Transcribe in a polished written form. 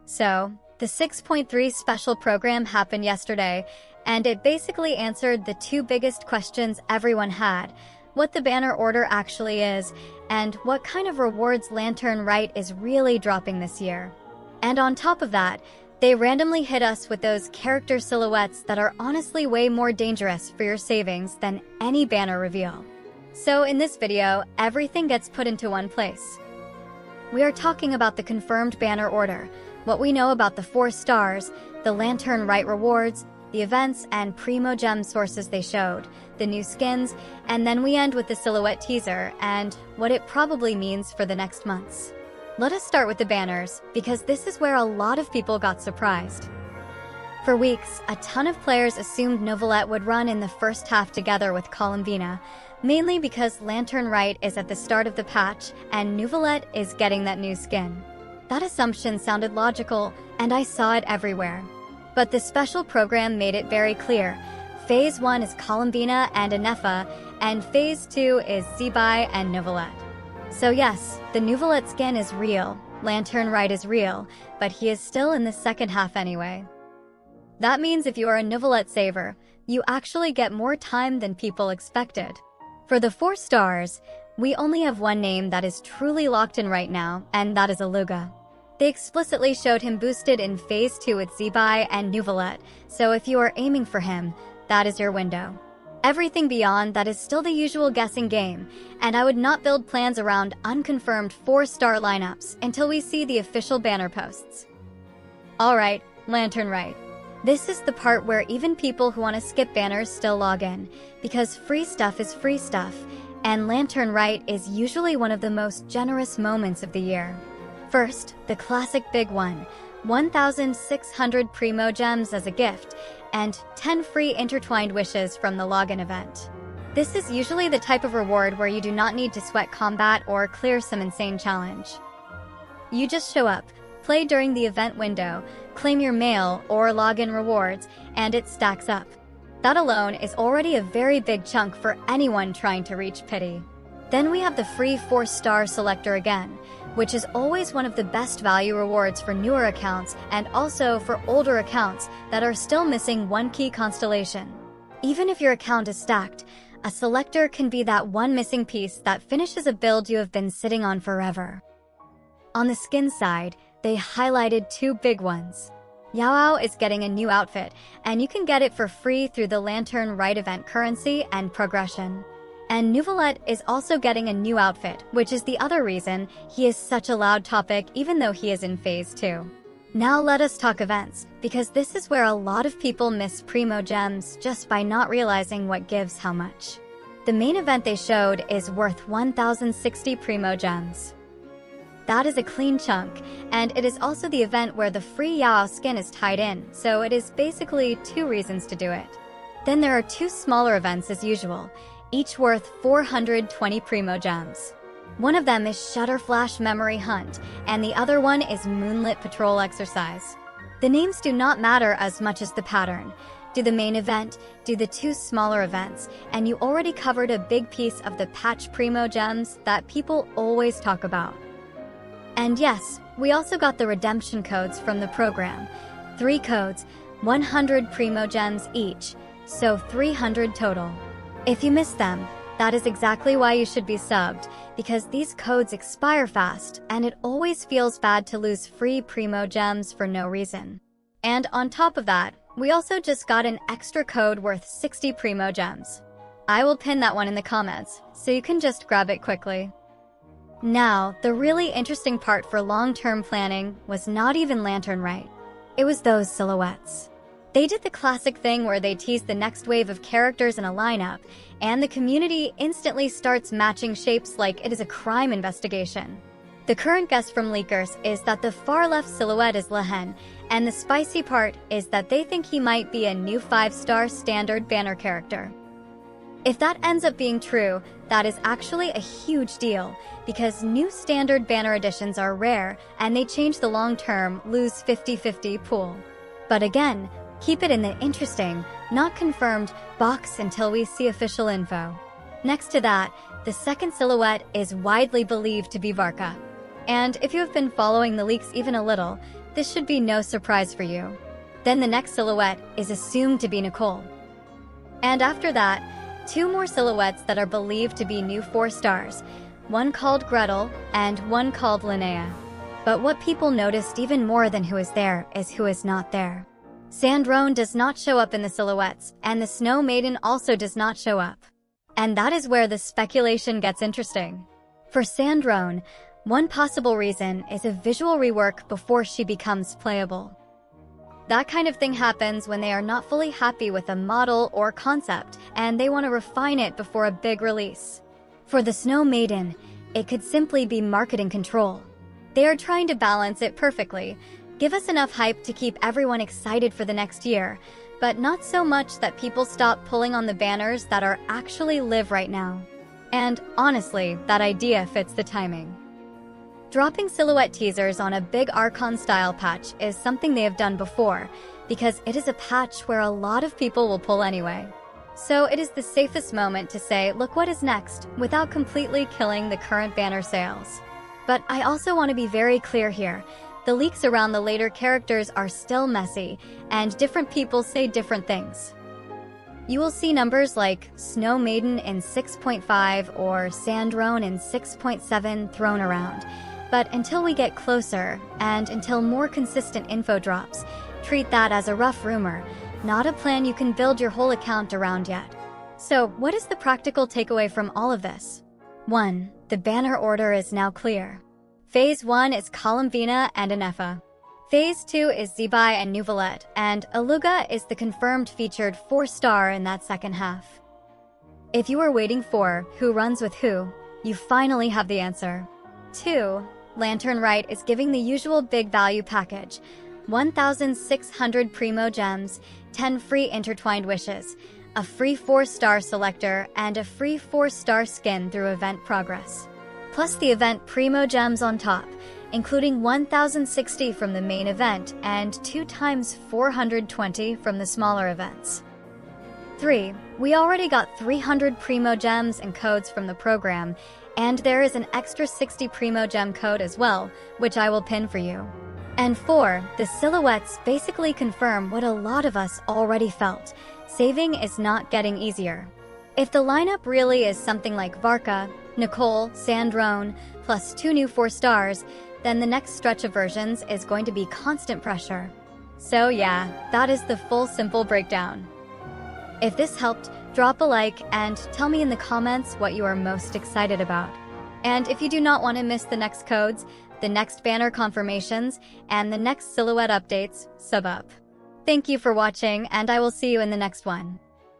So, the 6.3 special program happened yesterday, and it basically answered the two biggest questions everyone had: what the banner order actually is, and what kind of rewards Lantern Rite is really dropping this year. And on top of that, they randomly hit us with those character silhouettes that are honestly way more dangerous for your savings than any banner reveal. So in this video, everything gets put into one place. We are talking about the confirmed banner order, what we know about the 4 stars, the Lantern Rite rewards, the events and PRIMOGEMS sources they showed, the new skins, and then we end with the silhouette teaser and what it probably means for the next months. Let us start with the banners, because this is where a lot of people got surprised. For weeks, a ton of players assumed Novelette would run in the first half together with Columbina, mainly because Lantern Rite is at the start of the patch and Novelette is getting that new skin. That assumption sounded logical, and I saw it everywhere. But the special program made it very clear. Phase 1 is Columbina and Anefa, and Phase 2 is Zebai and Novelette. So yes, the Novelette skin is real, Lantern Rite is real, but he is still in the second half anyway. That means if you are a Novelette saver, you actually get more time than people expected. For the 4 stars, we only have one name that is truly locked in right now, and that is Aluga. They explicitly showed him boosted in Phase 2 with Zebai and Novelette, so if you are aiming for him, that is your window. Everything beyond that is still the usual guessing game, and I would not build plans around unconfirmed 4-star lineups until we see the official banner posts. Alright, Lantern Rite. This is the part where even people who want to skip banners still log in, because free stuff is free stuff, and Lantern Rite is usually one of the most generous moments of the year. First, the classic big one, 1,600 PRIMOGEMS as a gift, and 10 free intertwined wishes from the login event. This is usually the type of reward where you do not need to sweat combat or clear some insane challenge. You just show up, play during the event window, claim your mail or login rewards, and it stacks up. That alone is already a very big chunk for anyone trying to reach pity. Then we have the free 4-star selector again, which is always one of the best value rewards for newer accounts and also for older accounts that are still missing one key constellation. Even if your account is stacked, a selector can be that one missing piece that finishes a build you have been sitting on forever. On the skin side, they highlighted 2 big ones. Yaoao is getting a new outfit, and you can get it for free through the Lantern Rite event currency and progression. And Novelette is also getting a new outfit, which is the other reason he is such a loud topic even though he is in Phase 2. Now let us talk events, because this is where a lot of people miss PRIMOGEMS just by not realizing what gives how much. The main event they showed is worth 1,060 PRIMOGEMS. That is a clean chunk, and it is also the event where the free Yao skin is tied in, so it is basically 2 reasons to do it. Then there are 2 smaller events as usual, each worth 420 PRIMOGEMS. One of them is Shutterflash Memory Hunt, and the other one is Moonlit Patrol Exercise. The names do not matter as much as the pattern. Do the main event, do the 2 smaller events, and you already covered a big piece of the patch PRIMOGEMS that people always talk about. And yes, we also got the redemption codes from the program. 3 codes, 100 PRIMOGEMS each, so 300 total. If you missed them, that is exactly why you should be subbed, because these codes expire fast, and it always feels bad to lose free PRIMOGEMS for no reason. And on top of that, we also just got an extra code worth 60 PRIMOGEMS. I will pin that one in the comments, so you can just grab it quickly. Now, the really interesting part for long-term planning was not even Lantern Rite. It was those silhouettes. They did the classic thing where they tease the next wave of characters in a lineup, and the community instantly starts matching shapes like it is a crime investigation. The current guess from leakers is that the far left silhouette is Lehen, and the spicy part is that they think he might be a new 5-star standard banner character. If that ends up being true, that is actually a huge deal, because new standard banner editions are rare and they change the long-term lose 50-50 pool. But again, keep it in the interesting, not confirmed, box until we see official info. Next to that, the second silhouette is widely believed to be Varka. And if you have been following the leaks even a little, this should be no surprise for you. Then the next silhouette is assumed to be Nicole. And after that, 2 more silhouettes that are believed to be new 4 stars, one called Gretel and one called Linnea. But what people noticed even more than who is there is who is not there. Sandrone does not show up in the silhouettes, and the Snow Maiden also does not show up. And that is where the speculation gets interesting. For Sandrone, one possible reason is a visual rework before she becomes playable. That kind of thing happens when they are not fully happy with a model or concept, and they want to refine it before a big release. For the Snow Maiden, it could simply be marketing control. They are trying to balance it perfectly, give us enough hype to keep everyone excited for the next year, but not so much that people stop pulling on the banners that are actually live right now. And honestly, that idea fits the timing. Dropping silhouette teasers on a big Archon-style patch is something they have done before, because it is a patch where a lot of people will pull anyway. So it is the safest moment to say, look what is next, without completely killing the current banner sales. But I also want to be very clear here. The leaks around the later characters are still messy, and different people say different things. You will see numbers like Snow Maiden in 6.5 or Sandrone in 6.7 thrown around. But until we get closer, and until more consistent info drops, treat that as a rough rumor, not a plan you can build your whole account around yet. So, what is the practical takeaway from all of this? 1. The banner order is now clear. Phase 1 is Columbina and Anefa. Phase 2 is Zebai and Nuvalet, and Aluga is the confirmed featured 4-star in that second half. If you are waiting for who runs with who, you finally have the answer. 2. Lantern Rite is giving the usual big value package, 1,600 PRIMOGEMS, 10 free intertwined wishes, a free 4-star selector, and a free 4-star skin through event progress. Plus the event PRIMOGEMS on top, including 1,060 from the main event and 2 times 420 from the smaller events. 3. We already got 300 PRIMOGEMS and codes from the program, and there is an extra 60 PRIMOGEM code as well, which I will pin for you. And 4. The silhouettes basically confirm what a lot of us already felt. Saving is not getting easier. If the lineup really is something like Varka, Nicole, Sandrone, plus 2 new 4-stars, then the next stretch of versions is going to be constant pressure. So yeah, that is the full simple breakdown. If this helped, drop a like and tell me in the comments what you are most excited about. And if you do not want to miss the next codes, the next banner confirmations, and the next silhouette updates, sub up. Thank you for watching, and I will see you in the next one.